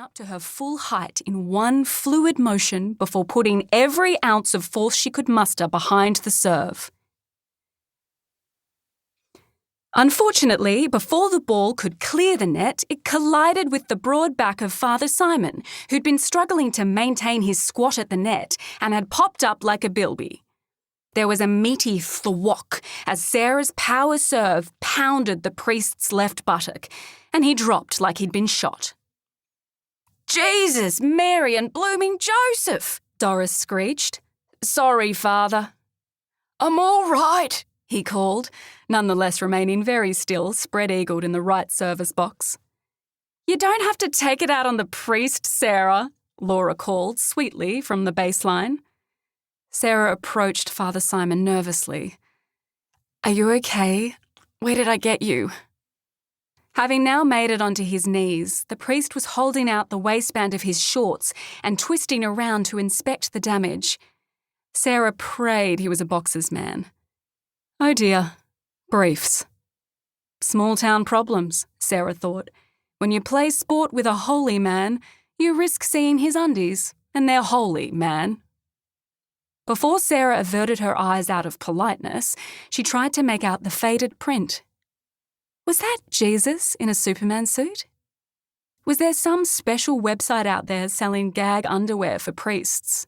up to her full height in one fluid motion before putting every ounce of force she could muster behind the serve. Unfortunately, before the ball could clear the net, it collided with the broad back of Father Simon, who'd been struggling to maintain his squat at the net and had popped up like a bilby. There was a meaty thwack as Sarah's power serve pounded the priest's left buttock, and he dropped like he'd been shot. "Jesus, Mary and blooming Joseph!" Doris screeched. "Sorry, Father." "I'm all right," he called, nonetheless remaining very still, spread-eagled in the right service box. "You don't have to take it out on the priest, Sarah," Laura called sweetly from the baseline. Sarah approached Father Simon nervously. "Are you okay? Where did I get you?" Having now made it onto his knees, the priest was holding out the waistband of his shorts and twisting around to inspect the damage. Sarah prayed he was a boxer's man. Oh dear, briefs. Small-town problems, Sarah thought. When you play sport with a holy man, you risk seeing his undies, and they're holy, man. Before Sarah averted her eyes out of politeness, she tried to make out the faded print. Was that Jesus in a Superman suit? Was there some special website out there selling gag underwear for priests?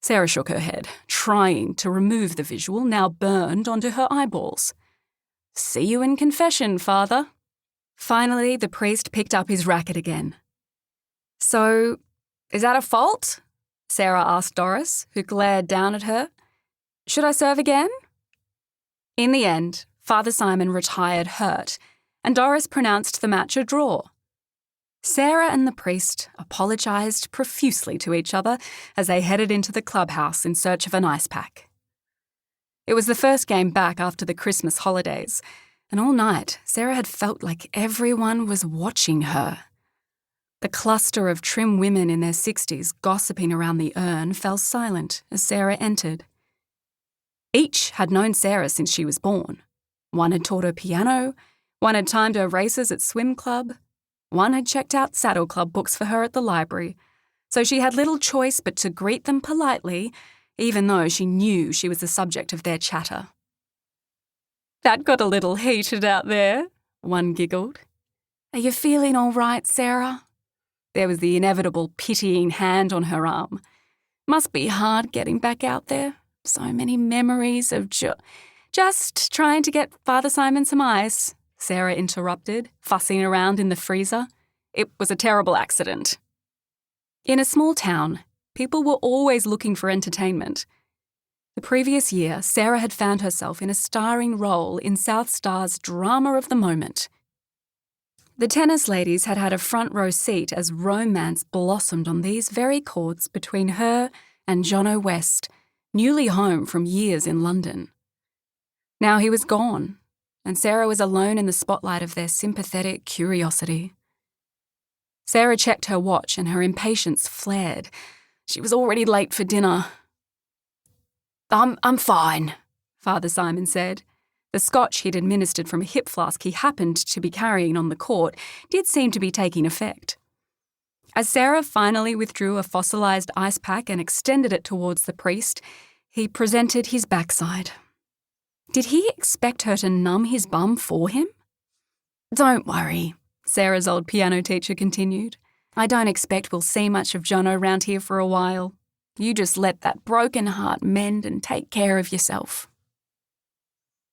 Sarah shook her head, trying to remove the visual now burned onto her eyeballs. "See you in confession, Father." Finally, the priest picked up his racket again. "So, is that a fault?" Sarah asked Doris, who glared down at her. "Should I serve again?" In the end, Father Simon retired hurt, and Doris pronounced the match a draw. Sarah and the priest apologised profusely to each other as they headed into the clubhouse in search of an ice pack. It was the first game back after the Christmas holidays, and all night Sarah had felt like everyone was watching her. The cluster of trim women in their 60s gossiping around the urn fell silent as Sarah entered. Each had known Sarah since she was born. One had taught her piano, one had timed her races at swim club, one had checked out saddle club books for her at the library, so she had little choice but to greet them politely, even though she knew she was the subject of their chatter. "That got a little heated out there," one giggled. "Are you feeling all right, Sarah?" There was the inevitable pitying hand on her arm. "Must be hard getting back out there. So many memories of Just trying to get Father Simon some ice," Sarah interrupted, fussing around in the freezer. "It was a terrible accident." In a small town, people were always looking for entertainment. The previous year, Sarah had found herself in a starring role in South Star's Drama of the Moment. The tennis ladies had had a front row seat as romance blossomed on these very courts between her and Johnno West, newly home from years in London. Now he was gone, and Sarah was alone in the spotlight of their sympathetic curiosity. Sarah checked her watch and her impatience flared. She was already late for dinner. I'm fine," Father Simon said. The scotch he'd administered from a hip flask he happened to be carrying on the court did seem to be taking effect. As Sarah finally withdrew a fossilised ice pack and extended it towards the priest, he presented his backside. Did he expect her to numb his bum for him? "Don't worry," Sarah's old piano teacher continued. "I don't expect we'll see much of Johnno round here for a while. You just let that broken heart mend and take care of yourself."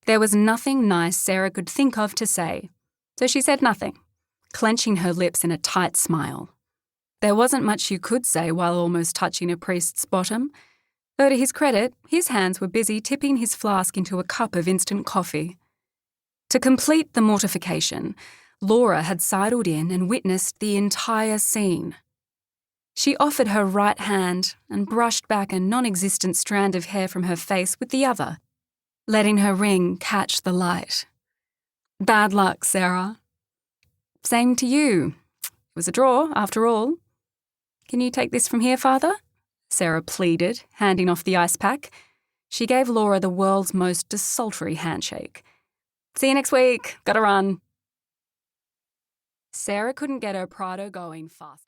There was nothing nice Sarah could think of to say, so she said nothing, clenching her lips in a tight smile. There wasn't much you could say while almost touching a priest's bottom, though to his credit, his hands were busy tipping his flask into a cup of instant coffee. To complete the mortification, Laura had sidled in and witnessed the entire scene. She offered her right hand and brushed back a non-existent strand of hair from her face with the other, letting her ring catch the light. "Bad luck, Sarah." "Same to you. It was a draw, after all." "Can you take this from here, Father?" Sarah pleaded, handing off the ice pack. She gave Laura the world's most desultory handshake. "See you next week. Gotta run." Sarah couldn't get her Prado going fast.